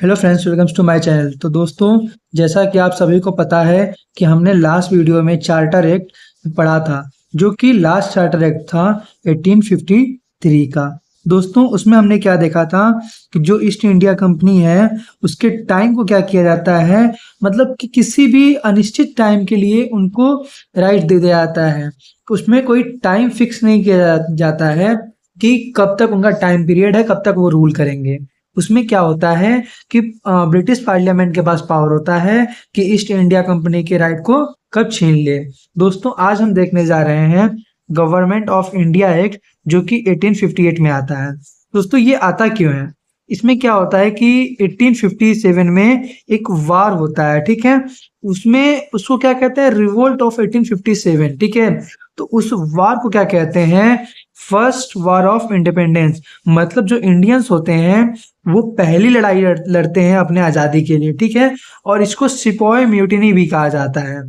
Hello friends, welcomes to my channel. तो दोस्तों, जैसा कि आप सभी को पता है कि हमने लास्ट वीडियो में चार्टर एक्ट पढ़ा था, जो कि लास्ट चार्टर एक्ट था 1853 का। दोस्तों, उसमें हमने क्या देखा था कि जो ईस्ट इंडिया कंपनी है उसके टाइम को क्या किया जाता है, मतलब कि किसी भी अनिश्चित टाइम के लिए उनको राइट दे दिया जाता है। उसमें कोई टाइम फिक्स नहीं किया जाता है कि कब तक उनका टाइम पीरियड है, कब तक वो रूल करेंगे। उसमें क्या होता है कि ब्रिटिश पार्लियामेंट के पास पावर होता है कि ईस्ट इंडिया कंपनी के राइट को कब छीन ले। दोस्तों, आज हम देखने जा रहे हैं गवर्नमेंट ऑफ इंडिया एक्ट, जो कि 1858 में आता है। दोस्तों, ये आता क्यों है? इसमें क्या होता है कि 1857 में एक वार होता है, ठीक है। उसमें उसको क्या कहते हैं, रिवोल्ट ऑफ 1857, ठीक है। तो उस वार को क्या कहते हैं, फर्स्ट वार ऑफ इंडिपेंडेंस। मतलब जो इंडियंस होते हैं वो पहली लड़ाई लड़ते हैं अपने आजादी के लिए, ठीक है। और इसको सिपॉय म्यूटिनी भी कहा जाता है,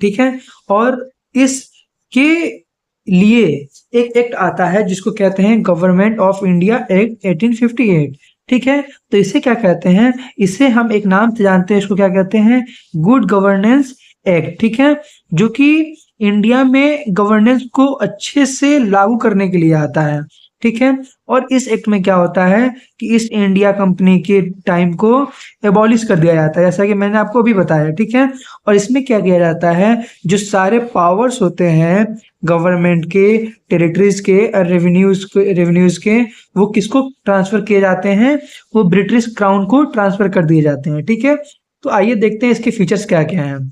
ठीक है। और इसके लिए एक एक्ट आता है जिसको कहते हैं गवर्नमेंट ऑफ इंडिया एक्ट 1858, ठीक है। तो इसे क्या कहते हैं, इसे हम एक नाम से जानते हैं, इसको क्या कहते हैं, गुड गवर्नेंस एक्ट, ठीक है। जो कि इंडिया में गवर्नेंस को अच्छे से लागू करने के लिए आता है, ठीक है। और इस एक्ट में क्या होता है कि ईस्ट इंडिया कंपनी के टाइम को एबॉलिश कर दिया जाता है, जैसा कि मैंने आपको अभी बताया, ठीक है। और इसमें क्या किया जाता है, जो सारे पावर्स होते हैं गवर्नमेंट के, टेरिटरीज के और रेवेन्यूज के, वो किसको ट्रांसफर किए जाते हैं, वो ब्रिटिश क्राउन को ट्रांसफर कर दिए जाते हैं, ठीक है। तो आइए देखते हैं इसके फीचर्स क्या क्या हैं।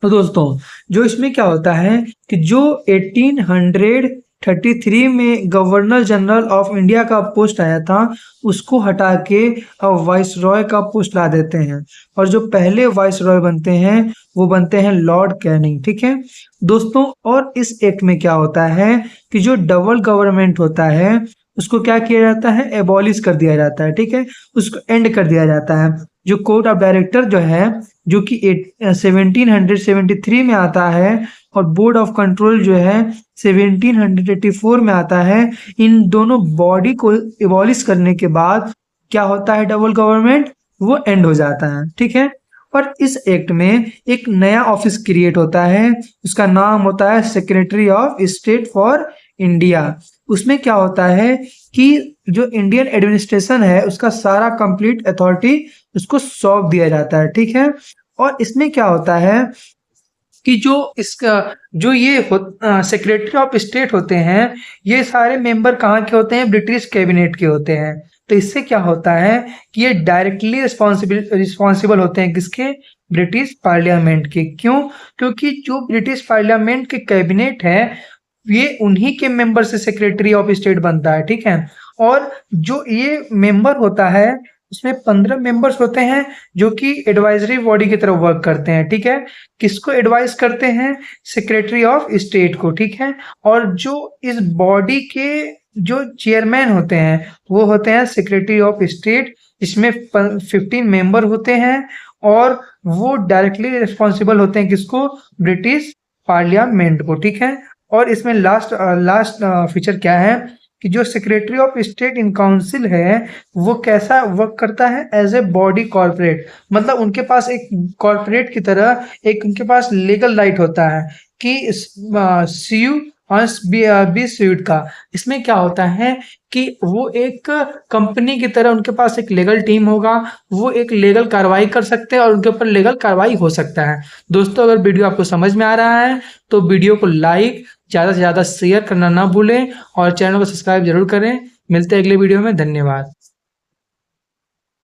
तो दोस्तों, जो इसमें क्या होता है कि जो 1833 में गवर्नर जनरल ऑफ इंडिया का पोस्ट आया था, उसको हटा के अब वाइस रॉय का पोस्ट ला देते हैं। और जो पहले वाइस रॉय बनते हैं वो बनते हैं लॉर्ड कैनिंग, ठीक है दोस्तों। और इस एक्ट में क्या होता है कि जो डबल गवर्नमेंट होता है उसको क्या किया जाता है, एबॉलिश कर दिया जाता है, ठीक है। उसको एंड कर दिया जाता है। जो कोर्ट ऑफ डायरेक्टर जो है, जो कि 1773 में आता है, और बोर्ड ऑफ कंट्रोल जो है 1784 में आता है। इन दोनों बॉडी को एबॉलिश करने के बाद क्या होता है, डबल गवर्नमेंट वो एंड हो जाता है, ठीक है। और इस एक्ट में एक नया ऑफिस क्रिएट होता है, उसका नाम होता है secretary of state for India. उसमें क्या होता है कि जो इंडियन एडमिनिस्ट्रेशन है उसका सारा कंप्लीट अथॉरिटी उसको सौंप दिया जाता है, ठीक है। और इसमें क्या होता है कि जो इसका जो ये सेक्रेटरी ऑफ स्टेट होते हैं, ये सारे मेंबर कहाँ के होते हैं, ब्रिटिश कैबिनेट के होते हैं। तो इससे क्या होता है कि ये डायरेक्टली रिस्पॉन्सिबल होते हैं किसके, ब्रिटिश पार्लियामेंट के। क्यों? क्योंकि जो ब्रिटिश पार्लियामेंट के कैबिनेट है ये उन्हीं के मेंबर से सेक्रेटरी ऑफ स्टेट बनता है, ठीक है। और जो ये मेंबर होता है उसमें 15 मेंबर्स होते हैं जो कि एडवाइजरी बॉडी की तरफ वर्क करते हैं, ठीक है। किसको एडवाइस करते हैं, सेक्रेटरी ऑफ स्टेट को, ठीक है। और जो इस बॉडी के जो चेयरमैन होते हैं वो होते हैं सेक्रेटरी ऑफ स्टेट। इसमें 15 मेंबर होते हैं और वो डायरेक्टली रिस्पॉन्सिबल होते हैं किसको, ब्रिटिश पार्लियामेंट को, ठीक है। और इसमें लास्ट फीचर क्या है कि जो secretary of state in council है वो कैसा वर्क करता है, एज ए बॉडी कॉर्पोरेट। मतलब उनके पास एक कॉर्पोरेट की तरह एक उनके पास लीगल राइट होता है कि सीयू बी स्यूट का। इसमें क्या होता है कि वो एक कंपनी की तरह उनके पास एक लीगल टीम होगा, वो एक लीगल कार्रवाई कर सकते हैं और उनके ऊपर लीगल कार्रवाई हो सकता है। दोस्तों, अगर वीडियो आपको समझ में आ रहा है तो वीडियो को लाइक, ज़्यादा से ज़्यादा शेयर करना ना भूलें और चैनल को सब्सक्राइब जरूर करें। मिलते हैं अगले वीडियो में, धन्यवाद।